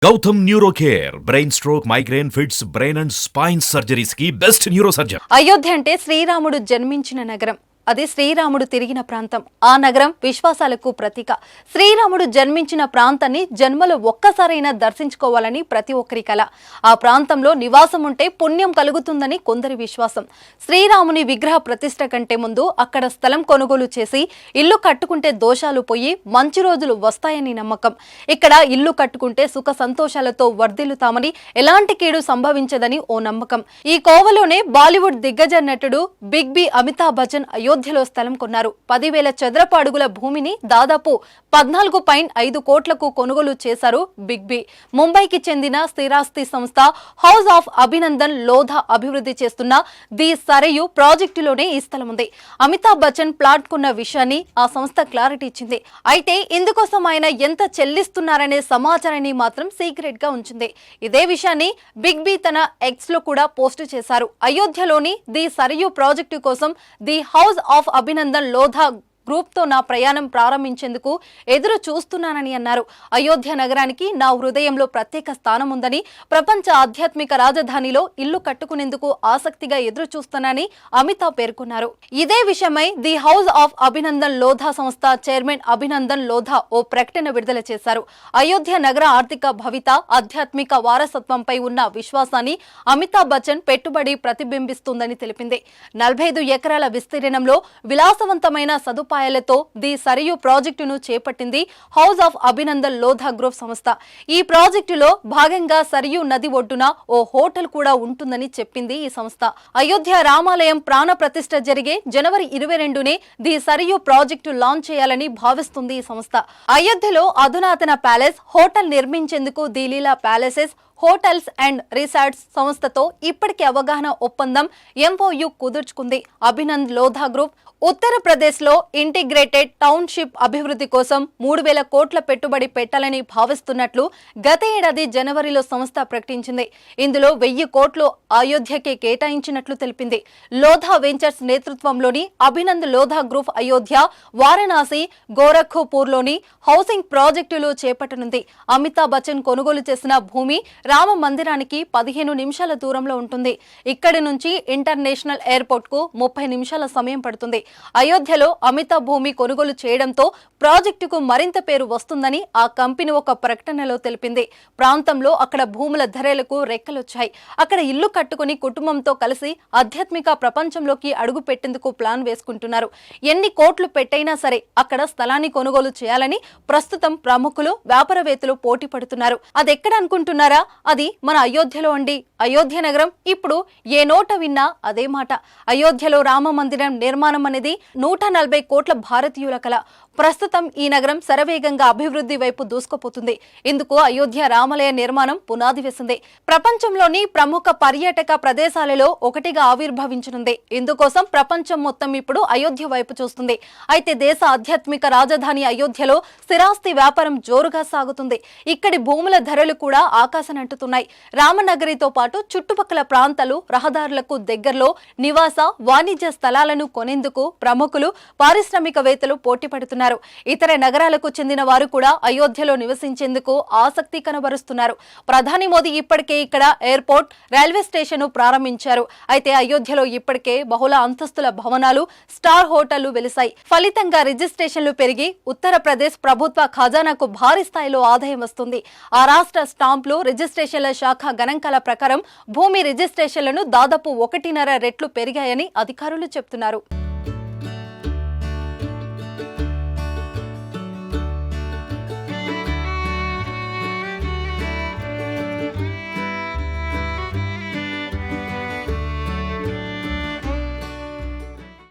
Gautam neuro care brain stroke migraine fits brain and spine surgeries కి best neuro surgeon. Ayodhya అంటే శ్రీరాముడు జన్మించిన నగరం. అది శ్రీరాముడు తిరిగిన ప్రాంతం. ఆ నగరం విశ్వాసాలకు ప్రతీక. శ్రీరాముడు జన్మించిన ప్రాంతాన్ని జన్మలో ఒక్కసారైనా దర్శించుకోవాలని ప్రతి ఒక్కరి కల. ఆ ప్రాంతంలో నివాసం ఉంటే పుణ్యం కలుగుతుందని కొందరి విశ్వాసం. శ్రీరాముని విగ్రహ ప్రతిష్ఠ కంటే ముందు అక్కడ స్థలం కొనుగోలు చేసి ఇల్లు కట్టుకుంటే దోషాలు పోయి మంచి రోజులు వస్తాయని నమ్మకం. ఇక్కడ ఇల్లు కట్టుకుంటే సుఖ సంతోషాలతో వర్ధిల్లుతామని, ఎలాంటి కీడు సంభవించదని ఓ నమ్మకం. ఈ కోవలోనే బాలీవుడ్ దిగ్గజ నటుడు బిగ్ బి అమితాబ్ బచ్చన్ అయోధ్యలో స్థలం కొన్నారు. 10,000 చదరపు అడుగుల భూమిని దాదాపు 14.5 కోట్లకు కొనుగోలు చేశారు బిగ్ బి. ముంబైకి చెందిన స్థిరాస్తి సంస్థ హౌస్ ఆఫ్ అభినందన్ లోధా అభివృద్ధి చేస్తున్న ది సరయు ప్రాజెక్టులోనే ఈ స్థలం ఉంది. అమితాబ్ బచ్చన్ ప్లాట్ కొన్న విషయాన్ని ఆ సంస్థ క్లారిటీ ఇచ్చింది. అయితే ఇందుకోసం ఆయన ఎంత చెల్లిస్తున్నారనే సమాచారాన్ని మాత్రం సీక్రెట్ గా ఉంచింది. ఇదే విషయాన్ని బిగ్ బి తన ఎక్స్ లో కూడా పోస్టు చేశారు. అయోధ్యలోని ది సరయు ప్రాజెక్టు కోసం the house of Abhinandan Lodha group తో నా ప్రయాణం ప్రారంభించేందుకు ఎదురు చూస్తున్నానని అన్నారు. అయోధ్య నగరానికి నా హృదయంలో ప్రత్యేక స్థానం ఉందని, ప్రపంచ ఆధ్యాత్మిక రాజధానిలో ఇల్లు కట్టుకునేందుకు ఆసక్తిగా ఎదురు చూస్తున్నానని అమితాబ్ పేర్కొన్నారు. ఇదే విషయమై the house of Abhinandan Lodha సంస్థ చైర్మన్ అభినందన్ లోధా ఓ ప్రకటన విడుదల చేశారు. అయోధ్య నగర ఆర్థిక భవిత, ఆధ్యాత్మిక వారసత్వంపై ఉన్న విశ్వాసాన్ని అమితాబ్ బచ్చన్ పెట్టుబడి ప్రతిబింబిస్తుందని తెలిపింది. 45 ఎకరాల విస్తీర్ణంలో విలాసవంతమైన సదుపాయాలతో ది సరయు ప్రాజెక్టును చేపట్టింది house of Abhinandan Lodha group సంస్థ. ఈ ప్రాజెక్టులో భాగంగా సరయు నది ఒడ్డున ఓ హోటల్ కూడా ఉంటుందని చెప్పింది ఈ సంస్థ. అయోధ్య రామాలయం ప్రాణ ప్రతిష్ఠ జరిగే జనవరి 22నే ది సరయు ప్రాజెక్టు లాంచ్ చేయాలని భావిస్తుంది ఈ సంస్థ. అయోధ్యలో అధునాతన ప్యాలెస్, హోటల్ నిర్మించేందుకు the Leela palaces hotels and resorts సంస్థతో ఇప్పటికే అవగాహన ఒప్పందం ఎంఓయు కుదుర్చుకుంది. అభినందన్ లోధా గ్రూప్ ఉత్తరప్రదేశ్ లో ఇంటిగ్రేటెడ్ టౌన్షిప్ అభివృద్ధి కోసం 3,000 కోట్ల పెట్టుబడి పెట్టాలని భావిస్తున్నట్లు గత ఏడాది జనవరిలో సంస్థ ప్రకటించింది. ఇందులో 1,000 కోట్లు అయోధ్యకే కేటాయించినట్లు తెలిపింది. లోధా వెంచర్స్ నేతృత్వంలోని అభినందన్ లోధా గ్రూప్ అయోధ్య, వారణాసి, గోరఖ్పూర్లోని హౌసింగ్ ప్రాజెక్టులు చేపట్టనుంది. అమితాబ్ బచ్చన్ కొనుగోలు చేసిన భూమి రామ మందిరానికి 15 నిమిషాల దూరంలో ఉంటుంది. ఇక్కడి నుంచి ఇంటర్నేషనల్ ఎయిర్పోర్ట్ కు 30 నిమిషాల సమయం పడుతుంది. అయోధ్యలో అమితాబ్ భూమి కొనుగోలు చేయడంతో ప్రాజెక్టుకు మరింత పేరు వస్తుందని ఆ కంపెనీ ఒక ప్రకటనలో తెలిపింది. ప్రాంతంలో అక్కడ భూముల ధరలకు రెక్కలొచ్చాయి. అక్కడ ఇల్లు కట్టుకుని కుటుంబంతో కలిసి ఆధ్యాత్మిక ప్రపంచంలోకి అడుగు పెట్టేందుకు ప్లాన్ వేసుకుంటున్నారు. ఎన్ని కోట్లు పెట్టైనా సరే అక్కడ స్థలాన్ని కొనుగోలు చేయాలని ప్రస్తుతం ప్రముఖులు, వ్యాపారవేత్తలు పోటీ పడుతున్నారు. అదెక్కడ అనుకుంటున్నారా? అది మన అయోధ్యలో అండి. అయోధ్య నగరం ఇప్పుడు ఏ నోట విన్నా అదే మాట. అయోధ్యలో రామ మందిరం నిర్మాణం అనేది 140 కోట్ల భారతీయుల కల. ప్రస్తుతం ఈ నగరం శరవేగంగా అభివృద్ధి వైపు దూసుకుపోతుంది. ఇందుకు అయోధ్య రామాలయ నిర్మాణం పునాది వేసింది. ప్రపంచంలోని ప్రముఖ పర్యాటక ప్రదేశాలలో ఒకటిగా ఆవిర్భవించనుంది. ఇందుకోసం ప్రపంచం మొత్తం ఇప్పుడు అయోధ్య వైపు చూస్తుంది. అయితే దేశ ఆధ్యాత్మిక రాజధాని అయోధ్యలో స్థిరాస్తి వ్యాపారం జోరుగా సాగుతుంది. ఇక్కడి భూముల ధరలు కూడా ఆకాశనంటుతున్నాయి. రామనగరితో పాటు చుట్టుపక్కల ప్రాంతాలు, రహదారులకు దగ్గరలో నివాస, వాణిజ్య స్థలాలను కొనేందుకు ప్రముఖులు, పారిశ్రామికవేత్తలు పోటీ పడుతున్నారు. ఇతర నగరాలకు చెందిన వారు కూడా అయోధ్యలో నివసించేందుకు ఆసక్తి కనబరుస్తున్నారు. ప్రధాని మోదీ ఇప్పటికే ఇక్కడ ఎయిర్పోర్ట్, రైల్వే స్టేషన్ ప్రారంభించారు. అయితే అయోధ్యలో ఇప్పటికే బహుళ అంతస్తుల భవనాలు, స్టార్ హోటళ్లు వెలిశాయి. ఫలితంగా రిజిస్ట్రేషన్లు పెరిగి ఉత్తరప్రదేశ్ ప్రభుత్వ ఖజానాకు భారీ స్థాయిలో ఆదాయం వస్తుంది. ఆ రాష్ట్ర స్టాంపులు రిజిస్ట్రేషన్ల శాఖ గణాంకాల ప్రకారం భూమి రిజిస్ట్రేషన్లను దాదాపు 1.5 రెట్లు పెరిగాయని అధికారులు చెబుతున్నారు.